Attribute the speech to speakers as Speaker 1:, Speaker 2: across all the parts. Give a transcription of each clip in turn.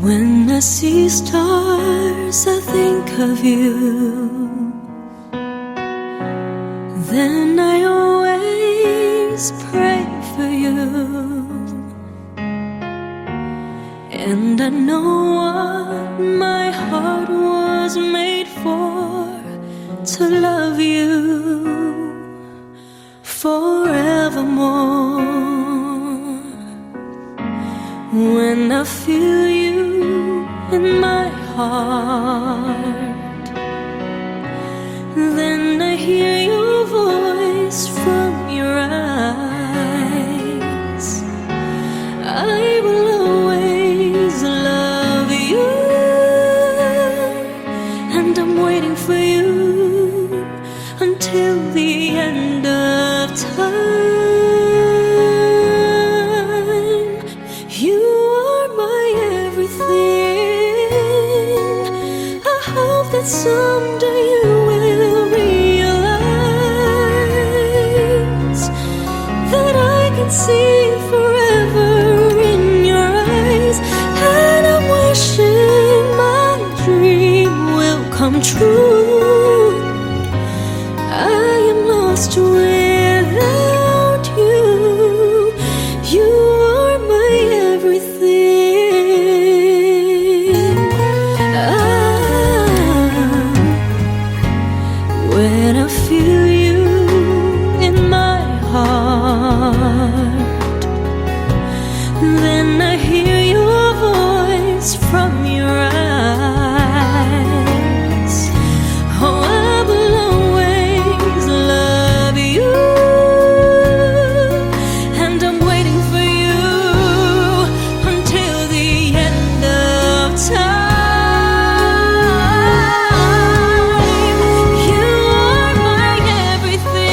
Speaker 1: When I see stars, I think of you. Then I always pray for you. And I know what my heart was made for, to love you forevermore. When I feel you in my heart, then I hear your voice from your eyes. I will always love you, and I'm waiting for you until the end of time. You are my everything. I hope that someday you will realize that I can see forever in your eyes. And I'm wishing my dream will come true. I am lost without you. You are my everything. When I feel you in my heart, then I hear your voice from your eyes. Oh, I will always love you, and I'm waiting for you until the end of time. You are my everything.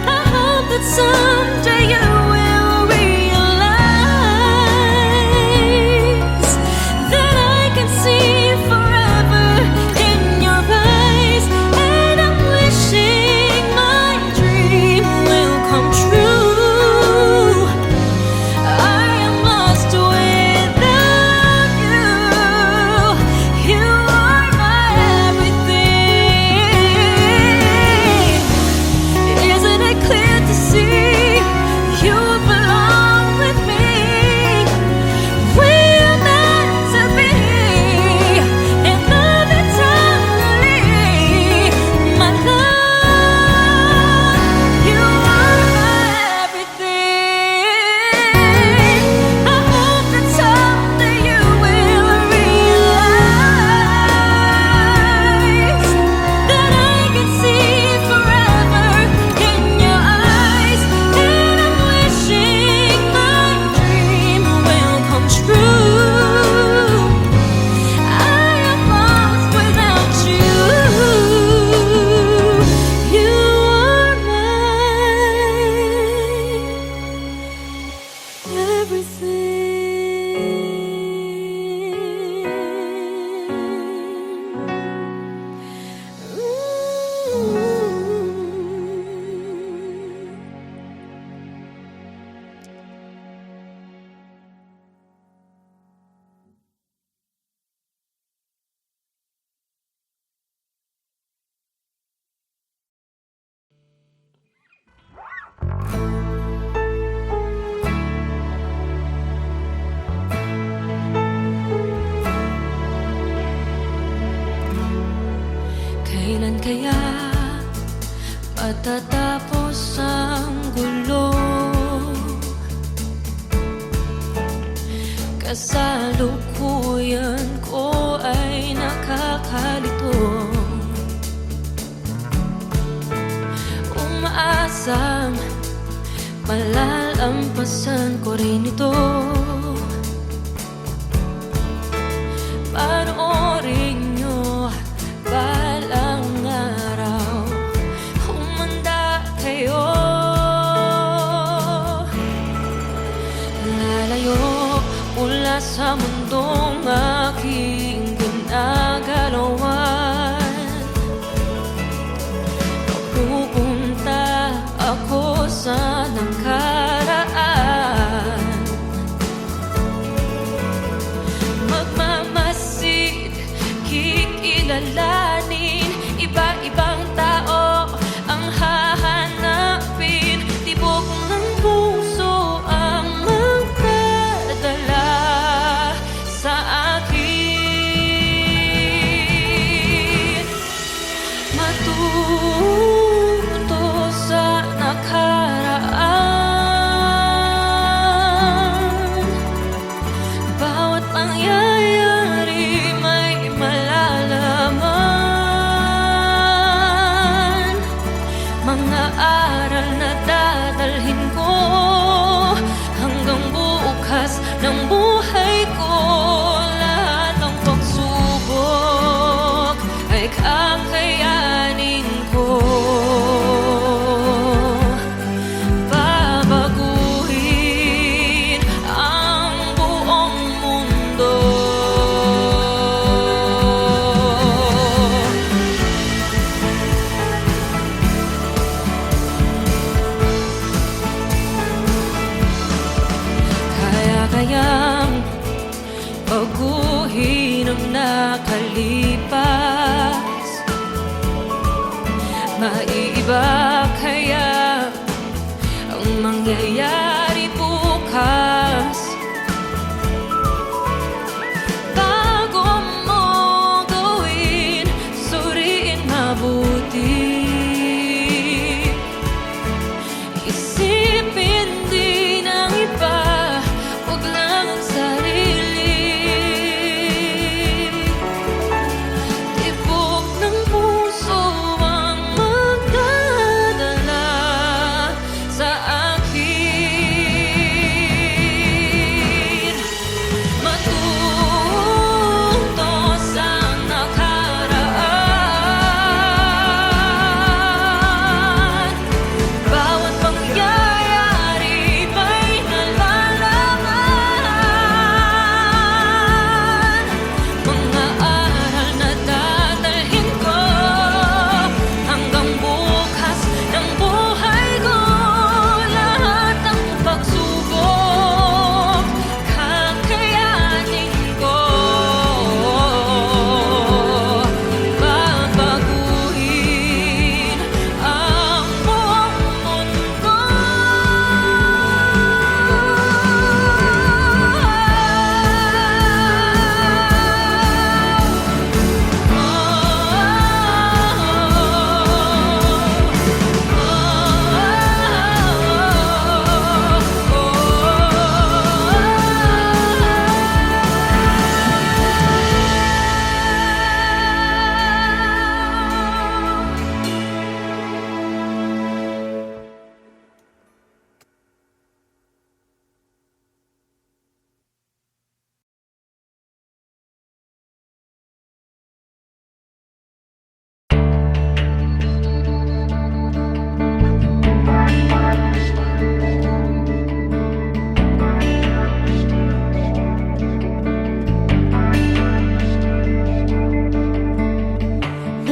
Speaker 1: I hope that someday you will realize that I can see forever in your eyes. And I'm wishing my dream will come true. I am lost without you. You are my everything. Isn't it clear to see you belong with me? We are meant to be in love eternally. My love, you are my everything. I hope that someday you will realize that I can see forever in your eyes. And I'm wishing my dream will come true. I am lost without you. You are my Kailan kaya matatapos ang gulo? Kasalukuyan ko ay nakakalito. Umaasang malalampasan ko rin ito. Panoorin nyo balang araw, humanda kayo. Lalayo mula sa mundong aking ginagalawan. Pupunta ako sa nakaraan. sayang baguhin ang nakalipas. Maiiba kaya ang mangyayari bukas? Bago mo gawin, suriin mabuti. Isipin din ang iba, huwag lang ang sarili. Tibok ng puso ang magdadala sa akin. Matuto sa nakaraan. Bawat pangyayari may nalalaman. Mga aral na dadalhin ko hanggang bukas ng buhay ko. Lahat ng pagsubok kakayanin ko. Babaguhin ang buong mundo.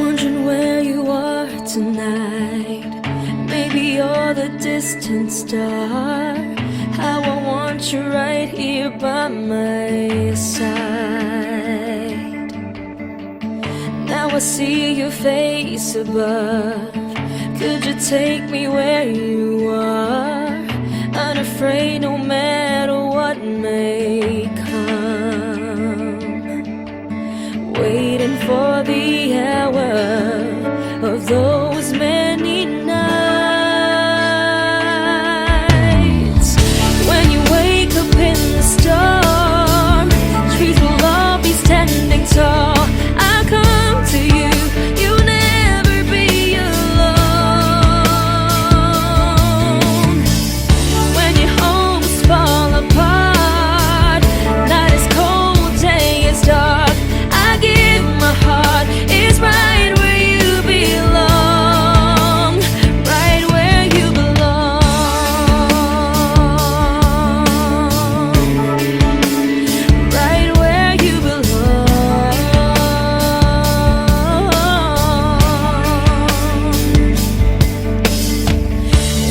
Speaker 1: Wondering where you are tonight. Maybe you're the distant star. How I want you right here by my side. Now I see your face above. Could you take me where you are? Unafraid no matter what may come. Waiting for the hour of those many nights. When you wake up in the storm, trees will all be standing tall. I come to you, you'll never be alone. When your homes fall apart, night is cold, day is dark, I give my heart. It's right where you belong, right where you belong, right where you belong.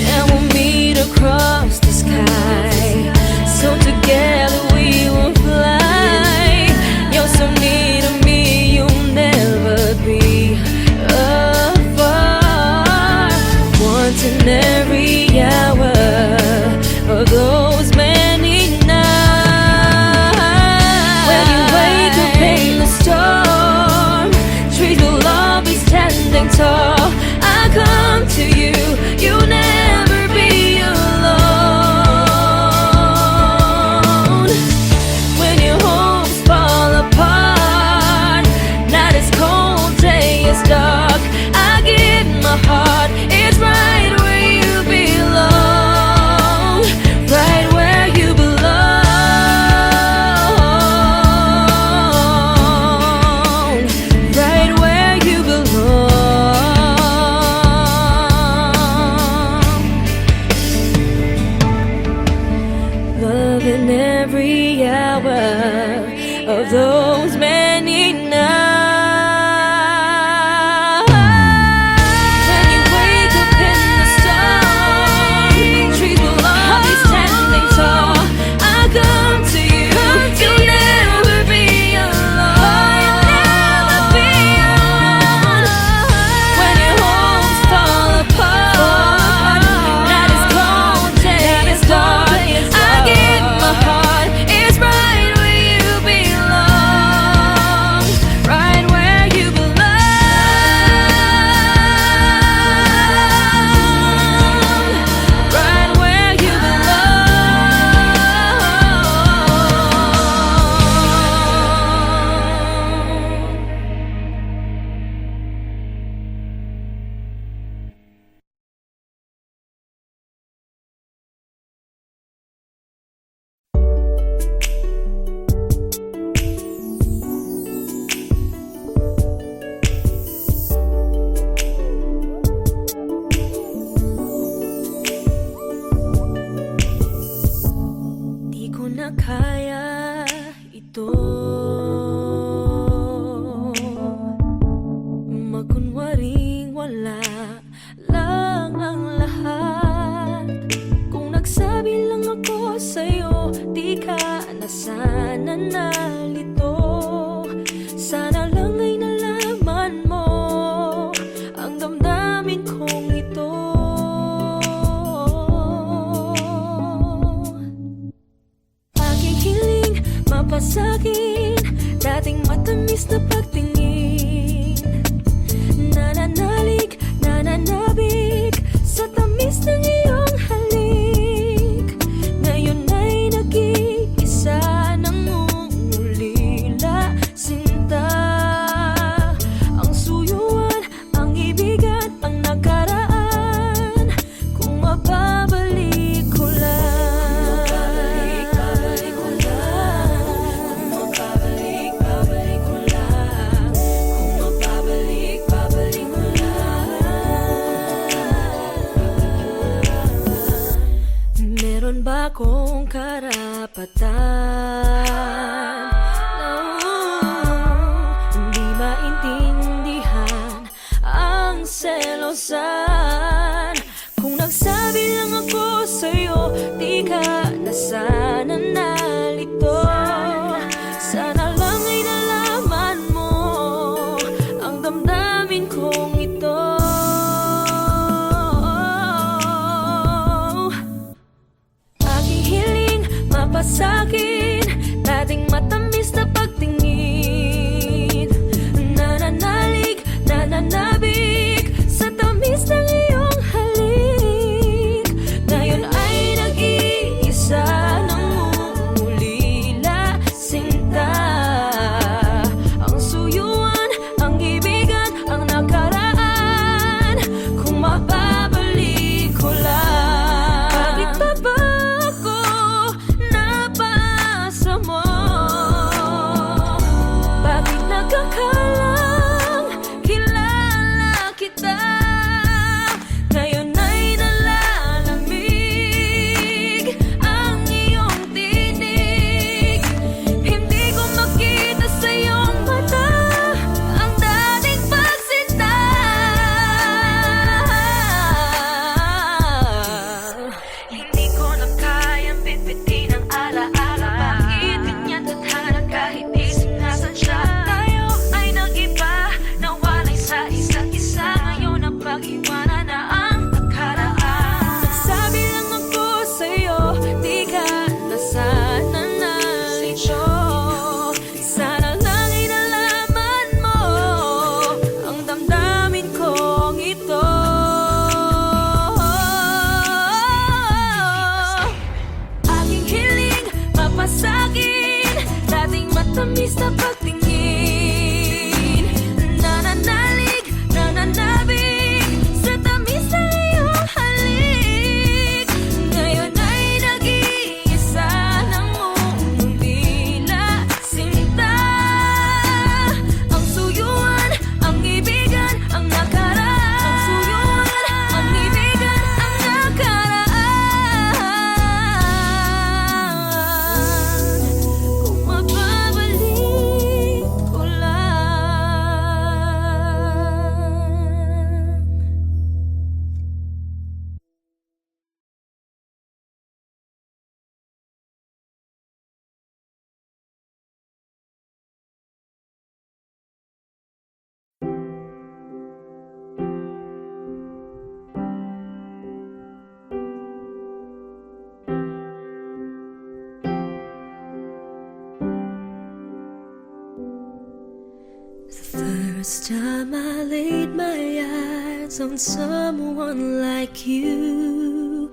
Speaker 1: And we'll meet across the sky, so together we will fly. You're so near to me, you'll never be afar. Once in every hour of those many nights. When you wake up in the storm, trees will all be standing tall. I come to you, you'll never be alone. When your homes fall apart, night is cold, day is dark, I give my heart. It's right where you belong, right where you belong, right where you belong. Love in every hour of those many nights. When you wake up in the storm, trees will all be standing tall. I come to kaya ito. Magkunwaring wala lang ang lahat. Kung nagsabi lang ako sa'yo, di ka na sana nalito. Sana lang ay nalaman mo ang damdamin kong ito. Aking hiling mapasagin, dating matamis na pagtingin. Nananalig, nananabik sa tamis ng iyong halik. Ngayon ay nag-iisa nang ulila sinta. Ang suyuan, ang ibigan, ang nakaraan. Kung mababalik ko lang, babalik ko lang. Kung mababalik, babalik ko lang. Kung mababalik, babalik ko lang. Meron ba akong karapatan na hindi maintindihan ang selosan? Kung nagsabi lang ako sa'yo, di ka na sana nalito. Sana lang ay nalaman mo ang damdamin kong ito. Aking hiling mapasagin, dating matamis na pagtingin. Nananalig, nananabik sa tamis ng iyong halik. Ngayon ay nag-iisa nang ulila sinta. Ang suyuan, ang ibigan, ang nakaraan. Kung mababalik ko lang, bakit pa ba ako napaasa mo? Bakit nagkakalang kilala kita? Ngayon ay nalalamig ang iyong tinig. Hindi ko makita sa iyong mata ang dating pagsinta. Hindi ko na kayang bitbitin ang alaala. Bakit ganyan tadhana kahit di sinasan siya? Tayo ay nag-iba, nawalay sa isa't isa. Ngayon ang pag-iwanan na ang nakaraan. Nagsabi lang ako sa'yo, di ka na sana nalito. Sana lang ay nalaman mo ang damdamin kong ito. Aking hiling mapasagin, dating matamis na pagtingin. Nananalig, nananabik sa tamis ng iyong halik. Ngayon ay nag-iisa nang ulila sinta. Ang suyuan, ang ibigan, ang nakaraan. Ang suyuan, ang ibigan, ang nakaraan. Kung mababalik ko lang. The first time I laid my eyes on someone like you,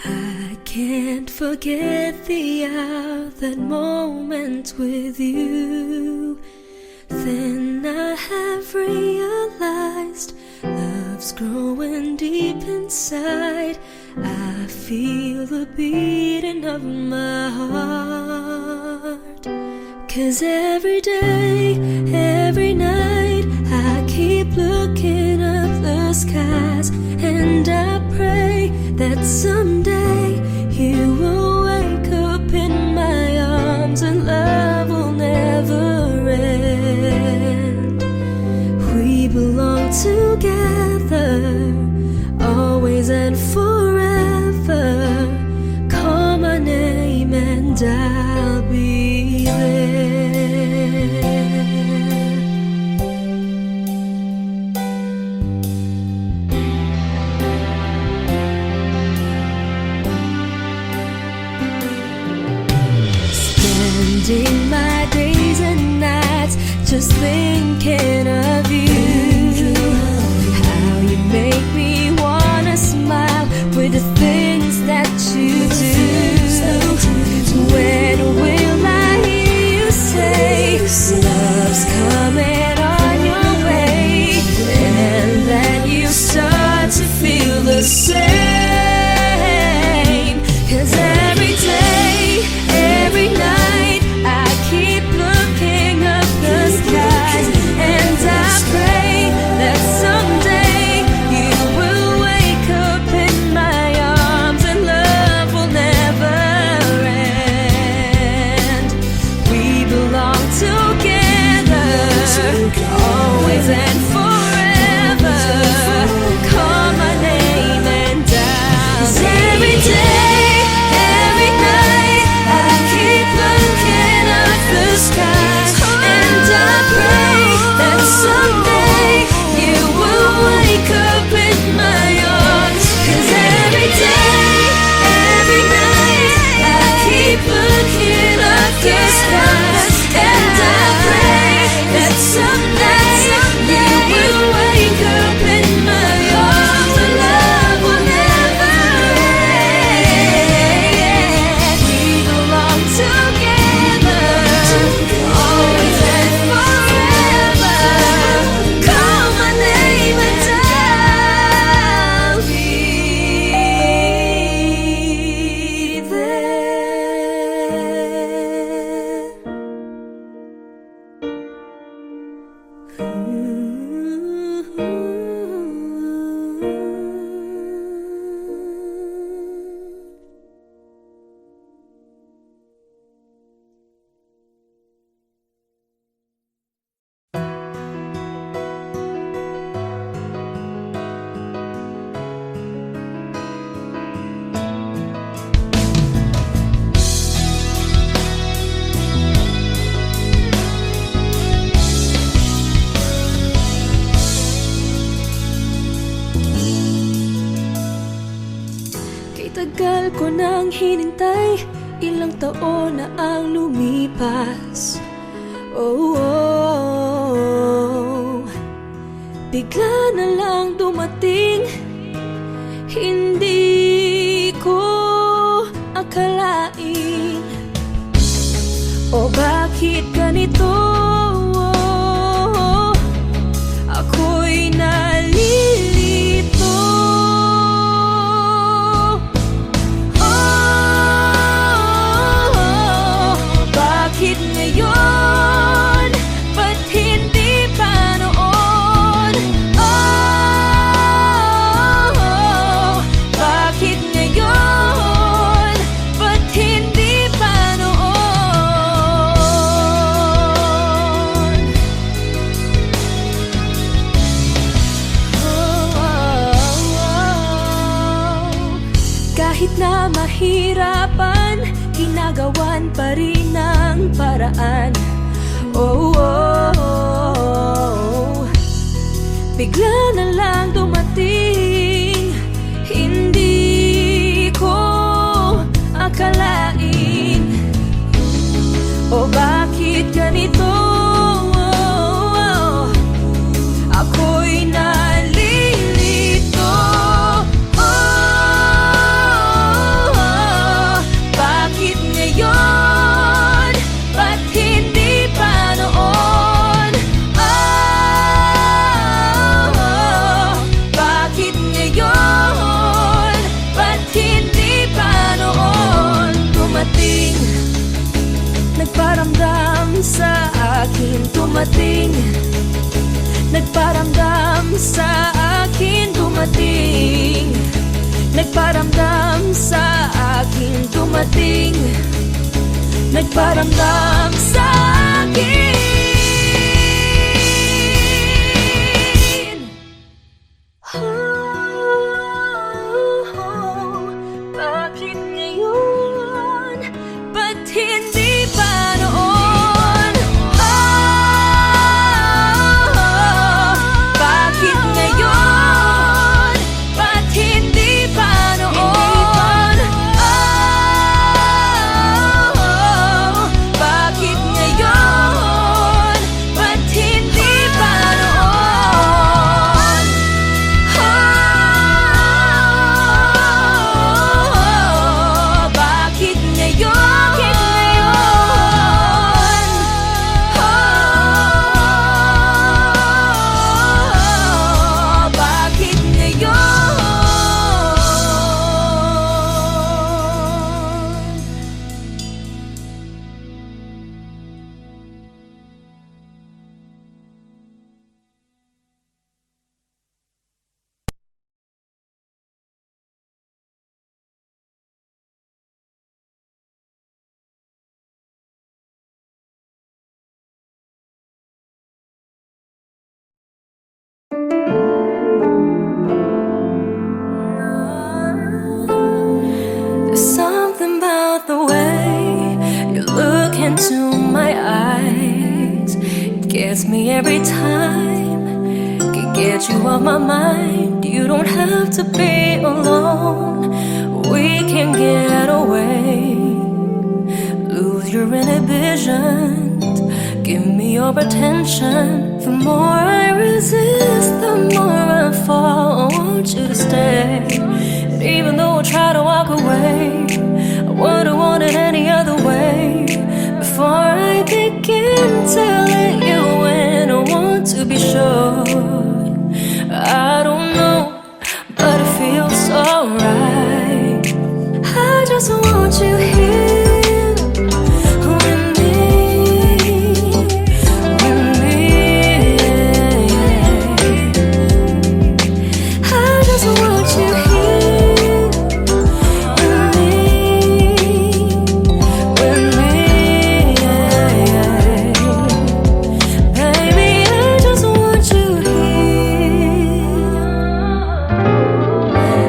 Speaker 1: I can't forget the hour, that moment with you. Then I have realized love's growing deep inside. I feel the beating of my heart. 'Cause every day, every night, I keep looking up the skies, and I pray that someday you will wake up in my and I'll be there. Spending my days and nights just thinking of you. How you make me wanna smile with the things that you do. When will I hear you say love's coming on your way, and then you start to feel the same? 'Cause every day, every night, I keep looking up the skies, and I pray that someday you will wake up in my arms and love will never end. We belong together, always and forever. Call my name and I'll 'cause every day, every night, I keep looking up the skies, and I pray that someday you will wake up in my arms. 'Cause every day, every night, I keep looking up the skies, and I pray that someday you will wake up in my arms and love will never end. We belong together, always and forever. Call my name and I'll be tagal ko nang hinintay, ilang taon na ang lumipas. Oh, oh. Bigla na lang dumating, hindi ko akalain. O bakit ganito? Ako'y nalilito. Bakit ngayon? Ba't hindi pa noon? Bakit ngayon? Ba't hindi pa noon? Kahit na mahirapan, ginagawan pa rin ng paraan. Oh, oh, oh. Bigla na lang dumating, hindi ko akalain. O bakit ganito? Ako'y nalilito. Bakit ngayon? Ba't hindi pa noon? Bakit ngayon? Ba't hindi pa noon? Dumating, nagparamdam sa akin. Dumating, nagparamdam sa akin. Dumating, nagparamdam sa akin. Dumating, nagparamdam sa akin. Bakit ngayon? Ba't hindi pa noon? Bakit ngayon? Ba't hindi pa noon? Bakit ngayon? Ba't hindi pa noon? Bakit There's something about the way you look into my eyes. It gets me every time. Can get you off my mind. You don't have to be alone. We can get away. Lose your inhibitions. Give me your attention. The more I resist, the more I fall. I want you to stay. And even though I try to walk away, I wouldn't want it any other way. Before I begin to let you in, I want to be sure. I don't know, but it feels so right. I just want you here.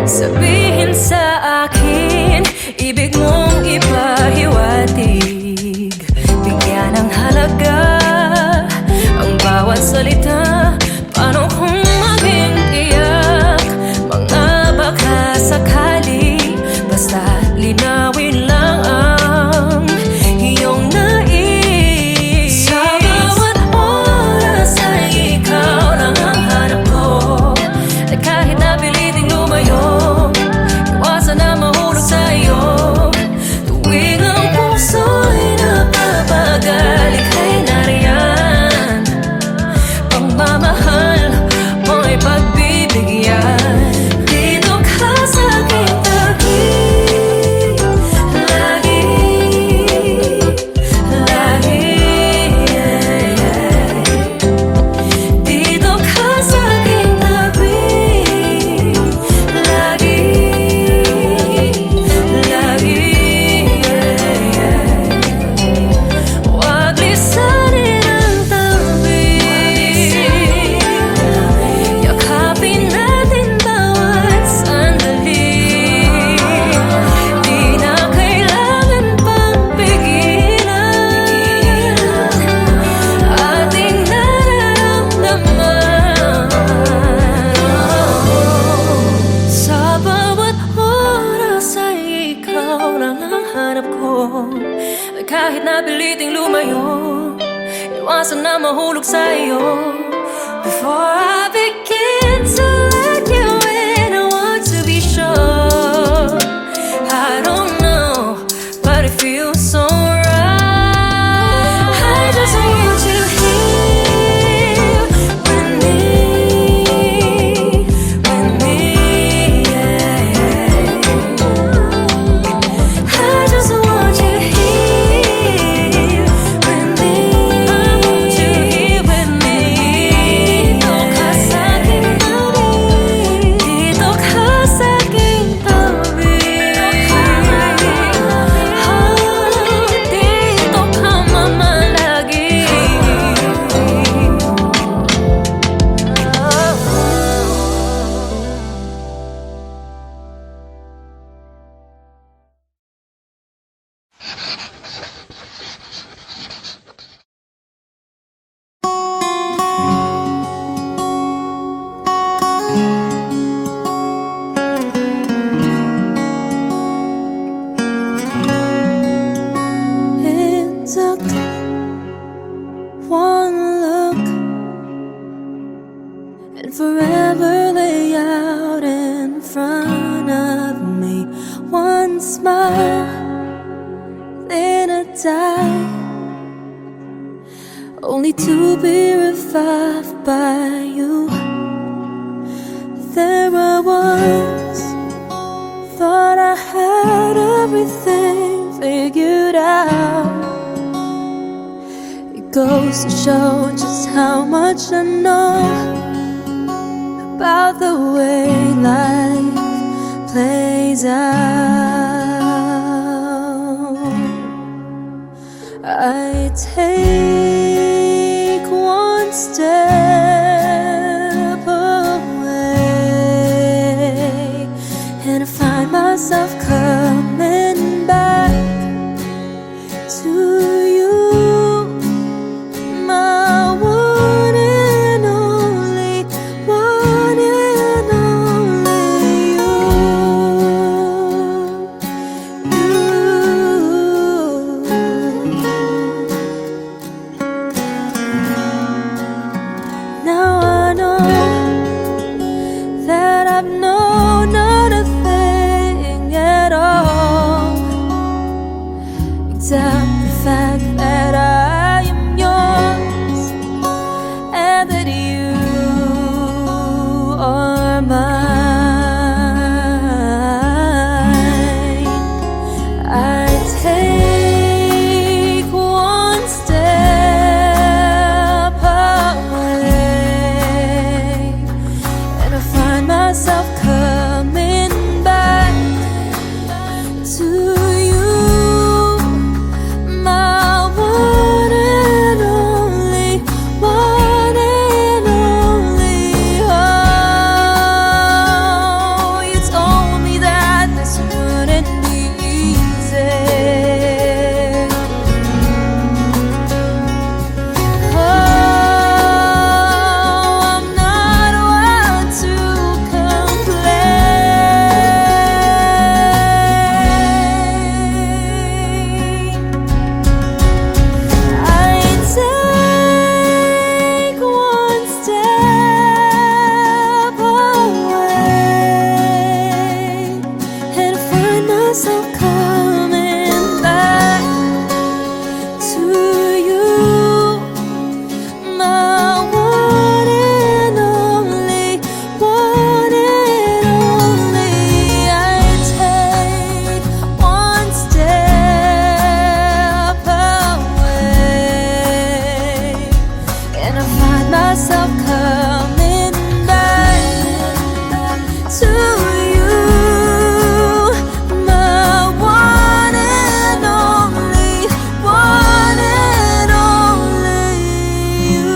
Speaker 1: Sabihin sa akin, ibig mong ipahiwatig. Bigyan ng halaga ang bawat salita. Paano kung maging tiyak? Mga baka sakali, basta linawin lang ang iyong nais. Sa bawat oras ay ikaw lang ang hanap ko. At kahit na piliting lumayo, kahit na piliting lumayo, iwasan na mahulog sa iyo. Before I begin to let you in, I want to be sure. I don't know, but it feels so right. I just want you here with me, yeah. I just want you here with me. I want you here with me. No, 'cause I can love you. die, only to be revived by you. There I was, thought I had everything figured out. It goes to show just how much I know about the way life plays out. I take one step away, and I find myself coming back to you, my one and only, one and only you. Now I know that I've known not a thing at all, except the fact that I am yours and that you are mine. I take one step away, and I find myself coming back to you, my one and only, one and only. Oh, you told me that this wouldn't be easy. Oh, I'm not one to complain. I take one step away, and I find myself coming back to you, my one and only, one and only. I take one step away, and I find myself coming back to you, my one and only, one and only you.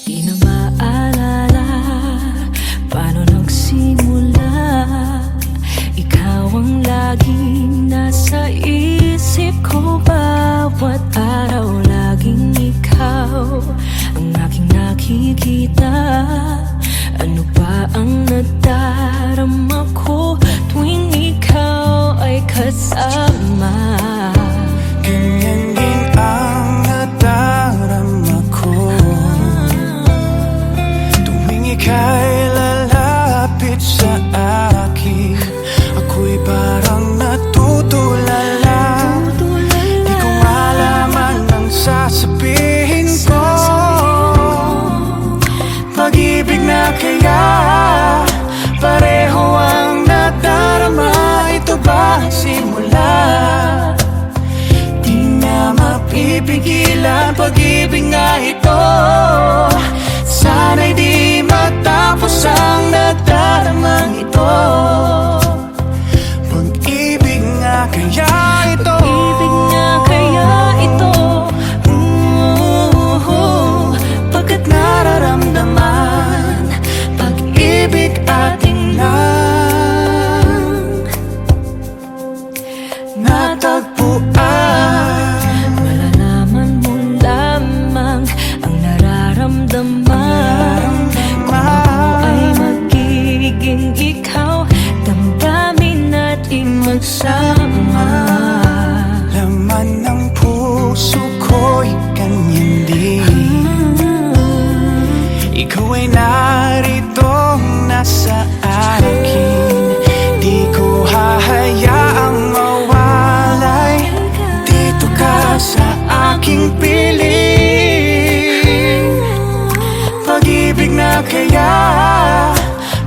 Speaker 1: Di na maalala paano nagsimula. Ikaw ang laging nasa isip ko, bawat araw laging ikaw ang aking nakikita. Ano ba ang nadarama ko tuwing ikaw ay kasama?
Speaker 2: Ganyan din ang nadarama ko tuwing ika'y lalapit sa akin. Ako'y parang natutulala, di ko malaman ang sasabihin ko. Pag-ibig na kaya pareho ang nadarama. Ito ba ang simula? Di na mapipigilan pag-ibig nga ito. Sana'y di matapos ang nadaramang ito. Pag-ibig nga kaya ito.
Speaker 1: Pag-ibig nga kaya ito.
Speaker 2: Pagkat nararamdaman pag-ibig ating lang natagpuan.
Speaker 1: Malalaman mo
Speaker 2: ang puso ko'y kanyang din. Ikaw ay narito nasa akin, di ko hahayaang mawalay. Dito ka sa aking piling. Pag-ibig na kaya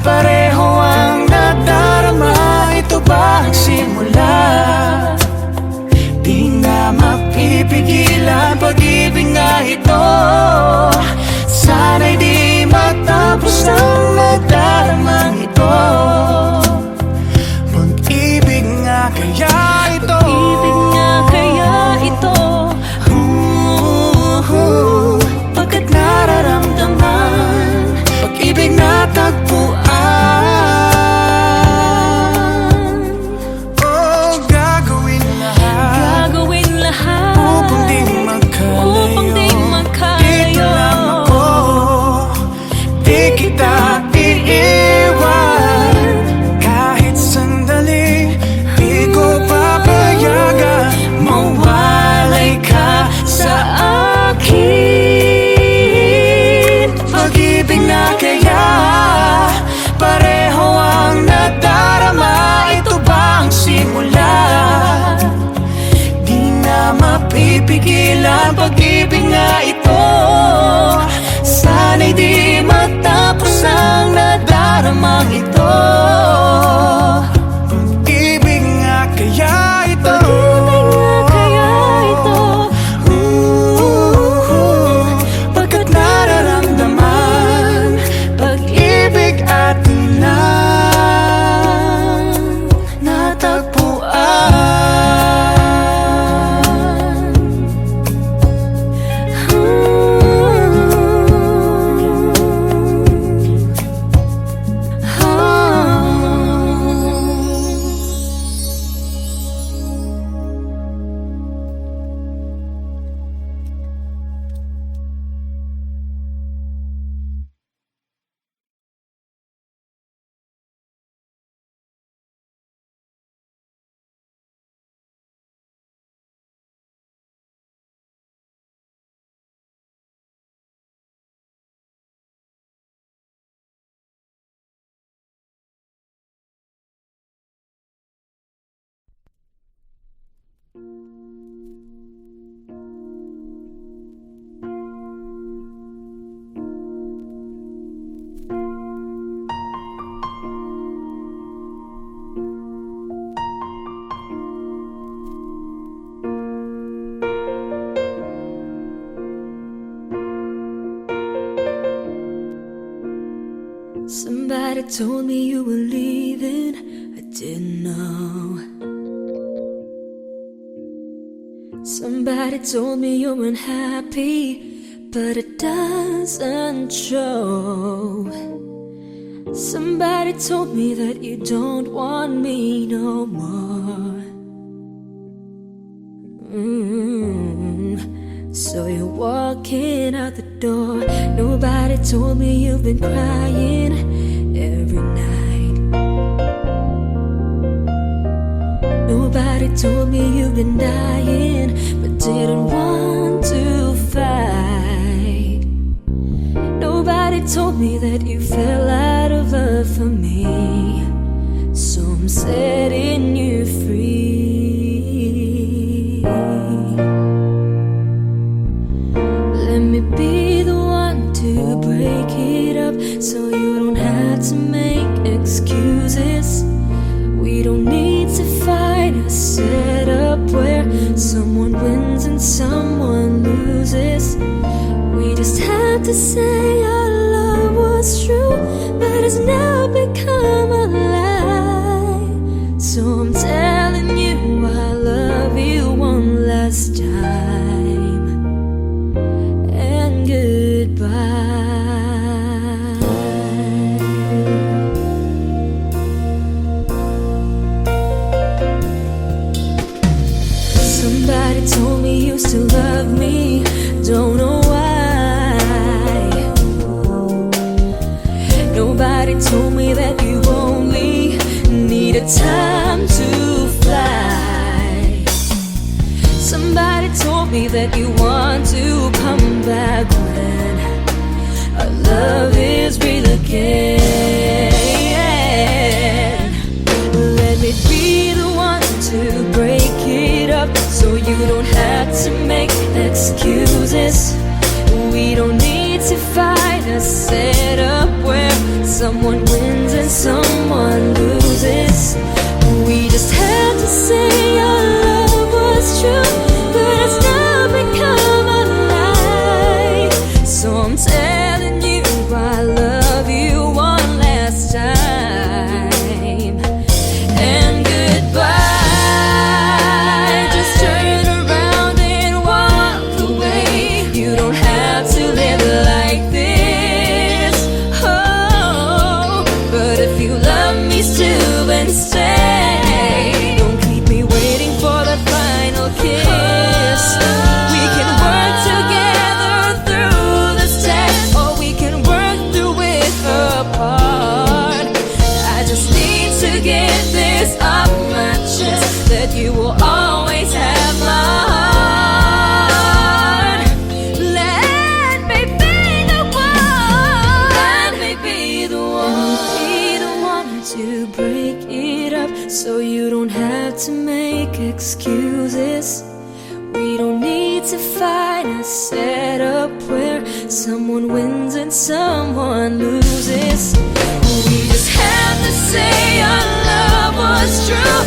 Speaker 2: pareho ang nadarama. Ito ba ang simula? Di na mapipigilan. Pag-ibig na ito, sana'y di matapos ang nadaramang ito. Pag-ibig nga kaya ito,
Speaker 1: Pag-ibig nga kaya ito,
Speaker 2: pagkat nararamdaman, pag-ibig na tagpuan. Oh, gagawin lahat upang di magkalayo. Dito lang ako, di kita iiwan. Kahit sandali, di ko papayagan mawalay ka sa akin. Pag-ibig na kaya pareho ang nadarama. Ito ba ang simula? Di na mapipigilan. Pag-ibig nga ito, sana'y di matapos ang nadaramang ito. Pag-ibig nga kaya ito, pagkat nararamdaman, pag-ibig atin na
Speaker 1: somebody told me you were leaving. I didn't know. Somebody told me you're unhappy, but it doesn't show. Somebody told me that you don't want me no more. So you're walking out the door. Nobody told me you've been crying every night. Nobody told me you've been dying, but didn't want to fight. Nobody told me that you fell out of love for me. So I'm setting you free. Let me be the one to break it up, so you don't have to make excuses. We don't need to find a setup where someone wins and someone loses. We just have to say our love was true, but it's now become a lie. So I'm telling you I love you one last time, and goodbye. Somebody told me you still love me, don't know why. Nobody told me that you only needed time to fly. Somebody told me that you want to come back when our love is real again. Let me be the one to break it up, so you don't have to make excuses. We don't need to fight a setup where someone wins and someone loses. We just had to say our love was true, but it's now become a lie. So I'm telling you I love you one last time. And goodbye. Just turn around and walk away. You don't have to live like this. Oh, but if you love me still, then stay. Don't keep me waiting for that final kiss. We can work together through this test, or we can work through it apart. I just need to get this off my chest, that you will always have my heart. Let me be the one. Let me be the one. Be the one to break it up, so you don't have to make excuses. We don't need to fight a setup where someone wins and someone loses. We just have to say our love was true,